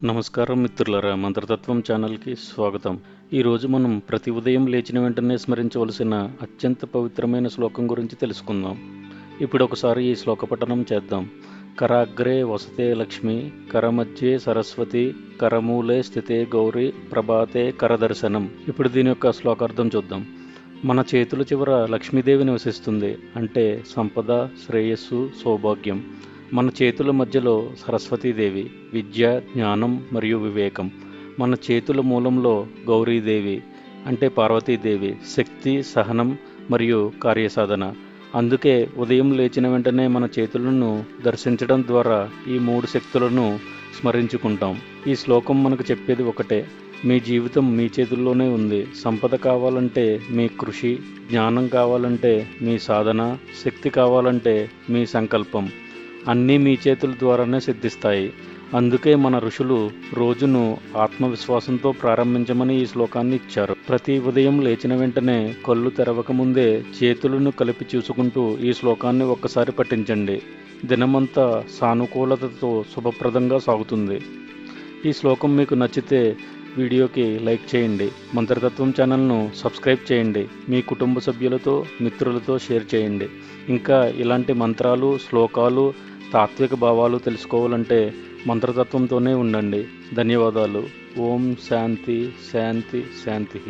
నమస్కారం మిత్రులారా, మంత్రతత్వం ఛానల్కి స్వాగతం. ఈరోజు మనం ప్రతి ఉదయం లేచిన వెంటనే స్మరించవలసిన అత్యంత పవిత్రమైన శ్లోకం గురించి తెలుసుకుందాం. ఇప్పుడు ఒకసారి ఈ శ్లోక పఠనం చేద్దాం. కరాగ్రే వసతే లక్ష్మి, కరమధ్యే సరస్వతి, కరమూలే స్థితే గౌరీ, ప్రభాతే కరదర్శనం. ఇప్పుడు దీని యొక్క శ్లోకార్థం చూద్దాం. మన చేతుల చివర లక్ష్మీదేవి నివసిస్తుంది, అంటే సంపద, శ్రేయస్సు, సౌభాగ్యం. మన చేతుల మధ్యలో సరస్వతీదేవి, విద్య, జ్ఞానం మరియు వివేకం. మన చేతుల మూలంలో గౌరీదేవి, అంటే పార్వతీదేవి, శక్తి, సహనం మరియు కార్యసాధన. అందుకే ఉదయం లేచిన వెంటనే మన చేతులను దర్శించడం ద్వారా ఈ మూడు శక్తులను స్మరించుకుంటాం. ఈ శ్లోకం మనకు చెప్పేది ఒకటే: మీ జీవితం మీ చేతుల్లోనే ఉంది. సంపద కావాలంటే మీ కృషి, జ్ఞానం కావాలంటే మీ సాధన, శక్తి కావాలంటే మీ సంకల్పం. అన్నీ మీ చేతుల ద్వారానే సిద్ధిస్తాయి. అందుకే మన ఋషులు రోజును ఆత్మవిశ్వాసంతో ప్రారంభించమని ఈ శ్లోకాన్ని ఇచ్చారు. ప్రతి ఉదయం లేచిన వెంటనే కళ్ళు తెరవకముందే చేతులను కలిపి చూసుకుంటూ ఈ శ్లోకాన్ని ఒక్కసారి పఠించండి. దినమంతా సానుకూలతతో శుభప్రదంగా సాగుతుంది. ఈ శ్లోకం మీకు నచ్చితే వీడియోకి లైక్ చేయండి. మంత్రతత్వం ఛానల్ను సబ్స్క్రైబ్ చేయండి. మీ కుటుంబ సభ్యులతో, మిత్రులతో షేర్ చేయండి. ఇంకా ఇలాంటి మంత్రాలు, శ్లోకాలు, తాత్విక భావాలు తెలుసుకోవాలంటే మంత్రతత్వంతోనే ఉండండి. ధన్యవాదాలు. ఓం శాంతి శాంతి శాంతి.